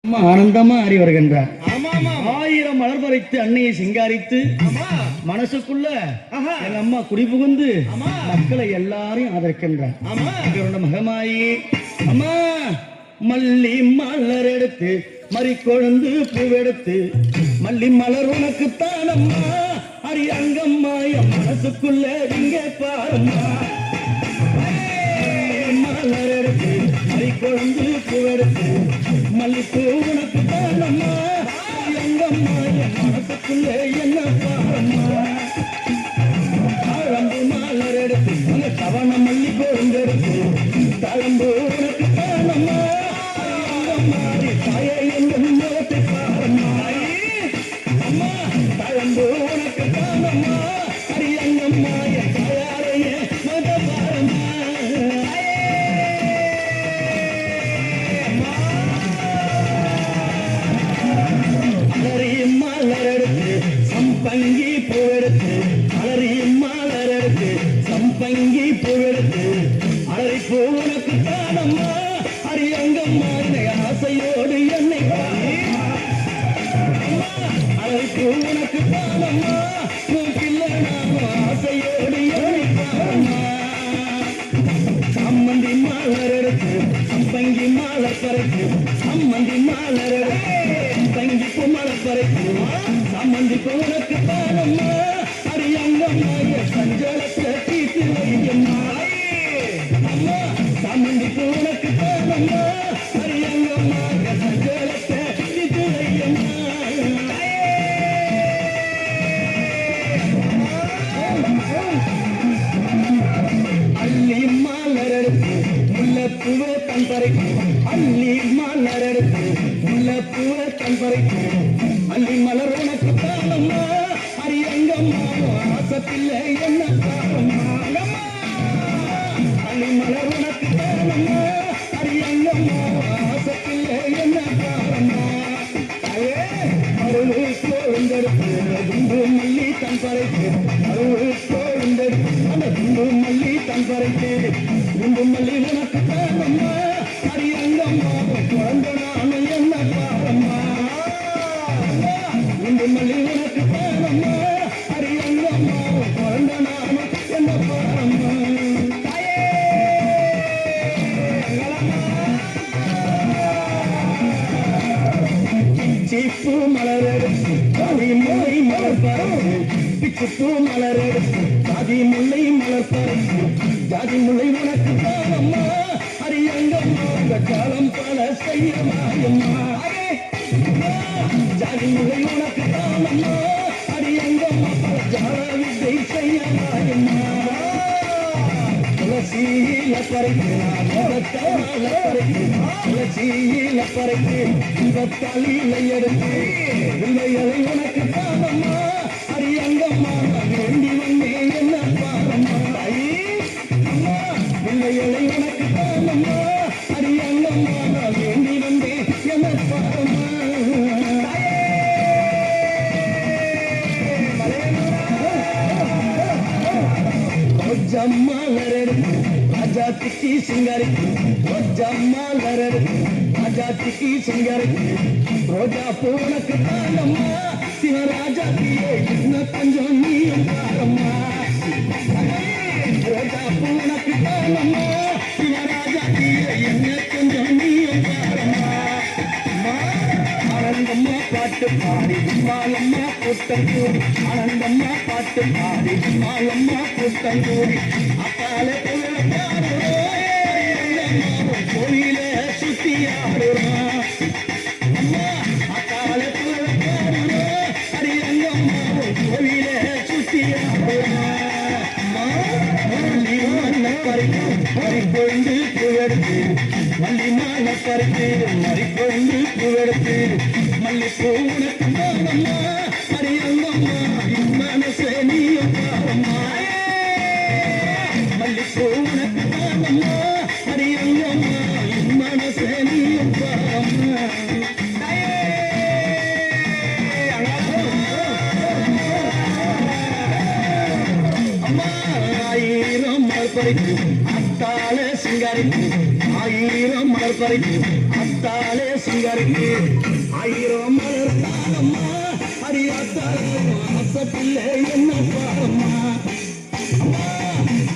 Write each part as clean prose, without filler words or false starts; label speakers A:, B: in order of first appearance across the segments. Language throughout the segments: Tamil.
A: ஆனந்தமா ஆறி வருகின்றார். ஆயிரம் மலர் பறித்து அன்னையை சிங்காரித்து மனசுக்குள்ள எங்க அம்மா குடிபுகுந்து மக்களை எல்லாரையும் ஆதரிக்கின்றார். மகமாயி அம்மா மல்லி மலர் எடுத்து மறி கொழுந்து பூவெடுத்து மல்லி மலர் உனக்குத்தான் அம்மா அரி அங்கம்மா என் மனசுக்குள்ள இங்கே பாரம்மா. மலர் எடுத்து மறி கொழுந்து பூவெடுத்து மல்லிப்பூ உனக்கு தானம்மா அங்கம்மா என் மனசுக்குள்ள என்ன பாரம்மா. தாழம்பு மலர் எடுத்து அந்த கவன மல்லி கொழுந்தெடுத்து தாழம்பு உனக்கு தானம்மா அங்கம்மா தாயை எங்கள் முகத்தை பாரம்மா. அம்மா தாழம்பு உனக்கு தானம்மா அரி அங்கம்மா என் தாயாரையே மத பாரம்மா. சம்பங்கி பூவெடுத்து அலறி மலர் எடுத்து சம்பங்கி பூவெடுத்து அலறி பூவுனக்கு தானம்மா அரி அங்கம்மா ஆசையோடு என்னை அலறி பூவுனக்கு தானம்மா பிள்ளை நானும் ஆசையோடு என்னை பாரம்மா. சம்மந்தி மலர் எடுத்து சம்பங்கி மலர் பறித்து சம்மந்தி மலர் எடுத்து சம்பங்கி பூ மலர் பறித்து சம்மந்தி உனக்கு தானம்மா அரி அங்கம்மா சஞ்சலத்தை தீர்த்து வையம்மா. அம்மா சம்மந்தி உனக்கு தானம்மா அரி அங்கம்மா சஞ்சலத்தை தீர்த்து வையம்மா. அள்ளி மலர் எடுத்து முல்லைப்பூவை தன் பறிக்கும் அள்ளி மலர் எடுத்து முல்லைப்பூவை தன் பறிக்கும் அள்ளி மலர் உனக்கு தானம்மா அரி அங்கம்மா ஆசத்தில்லை என்ன பாரம்மா. அள்ளி மலர் உனக்கு தானம்மா அரி அங்கம்மா ஆசத்தில்லை என்ன பாரம்மா. அருள் கோழுந்தெடுத்து குண்டு மல்லி தன் பறைத்து அருள் கோழுந்தெடுத்து அந்த குண்டு மல்லி தன் பறைத்து குண்டு மல்லி உனக்கு தானம்மா அரி அங்கம்மா குழந்தை நானும் என்ன பாரம்மா. குண்டு மல்லி உனக்கு தானம்மா அரி அங்கம்மா குழந்தை நானும் என்ன பாரம்மா. பிச்சிப்பூ மலர் எடுத்து ஜாதி முல்லை மலர் பறித்து பிச்சிப்பூ மலர் எடுத்து ஜாதி முல்லை மலர் பறித்து ஜாதி முல்லை உனக்கு தானம்மா அரி அங்கம்மா காலம் பல செய்ய மாயம்மா. ஜாதி முல்லை உனக்கு தானம்மா அரி அங்கம்மா ஜால வித்தை செய்ய மாயம்மா. துளசியில பறித்து முகத்தால பறித்து துளசியில பறித்து முகத்தாலில எடுத்து பிள்ளைகளை உனக்கு தானம்மா அரி அங்கம்மா வேண்டி வந்தே என்ன பாரம்மா. அம்மா பிள்ளைகளை உனக்கு தானம்மா அரி அங்கம்மா வேண்டி வந்தே என்ன பாரம்மா. மலர் எடுத்து ராஜாத்திக்கு சிங்காரிக்கு மலர் எடுத்து ராஜாத்திக்கு சிங்காரிக்கு ரோஜா பூனக்கு தானம்மா சிவராஜாத்தியே இன்னும் கொஞ்சம் நீயும் பாரம்மா. ரோஜா பூனக்கு தானம்மா சிவராஜாத்தியே இன்னும் கொஞ்சம் நீயும் பாரம்மா. ஆனந்தம்மா பாட்டு பாடி மாலம்மா கூட்டங்கூடி ஆனந்தம்மா பாட்டு பாடி மாலம்மா கூட்டங்கூடி அப்பாலே கோயில சுத்தி ஆடுறோம். அம்மா அக்கால அடி அங்கம்மா கோயில சுத்தி ஆடுறோம். மறிக்கொண்டு பூவெடுத்து மல்லி மாலை பறித்து மறிக்கொண்டு பூவெடுத்து மல்லிப்பூ உனக்கு தானம்மா அரி அங்கம்மா மனசே நீயும் பாரம்மா. மல்லிப்பூ உனக்கு தானம்மா அரி அங்கம்மா மனசே நீயும் பாரம்மா. அம்மா ஆயிரம் மலர் பறித்து அத்தால சிங்காரித்து ஆயிரம் மலர் பறித்து முத்தாலே சிங்கருக்கு ஆயிரம் மலர் தானம்மா அரியாத்த பிள்ளை என்ன பாரம்மா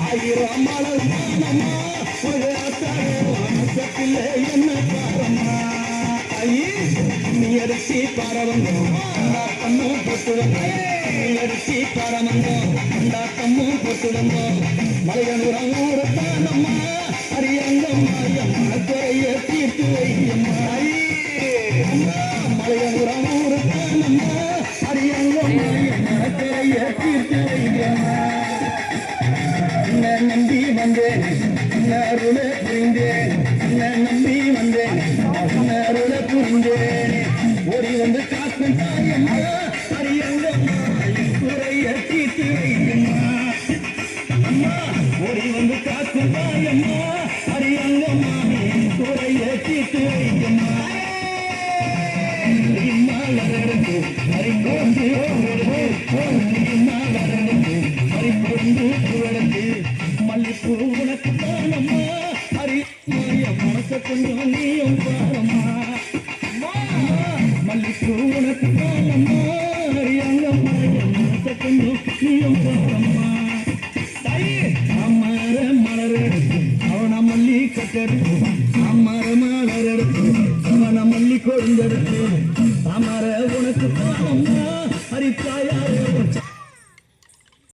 A: ஆயிரம் மலர் தானம்மா அரியாத்த பிள்ளை என்ன பாரம்மா நீ அரிசி பாரவந்தோம் கண்ணும் போட்டு வந்தோம் நீ அரிசி பாரவந்தோம் கண்ணும் போட்டு வந்தோம் மலையனூரம் ஊரத்தானம்மா அரியங்கம்மா அம்மா குறைய தீர்த்து வையம்மா மலையனூரம் ஊரத்தானம்மா அரியங்கம்மா அம்மா குறைய தீர்த்து வையம்மா நம்பி வந்தேன் அருளை புரிந்தேன் நம்பி வந்தேன் அருளை புரிந்தேன் ஓடி வந்து காக்கும் தாயம்மா அரியங்கம்மா குறைய தீர்த்து வையம்மா அம்மா ஓடி வந்து காக்கும் தாயம்மா அரியங்கம்மா குறைய தீர்த்து வையம்மா மலரடுத்து மறிக்கொண்டு மலரடுத்து மறிக்கொண்டு புகழத்து மல்லிப்பூ உனக்கு தானம்மா அரிய மனச கொஞ்சம் நீயும் பாரம்மா மல்லிப்பூ உனக்கு தானம்மா அரியங்கம்மா மனச கொஞ்சம் நீயும் பாரம்மா அமர மலர் எடுத்து அவன மல்லி கட்டெடுத்து அமர மலர் எடுத்து அவன மல்லி கொழுந்தெடுத்து அமர உனக்கு தானம்மா ஹரித்தாய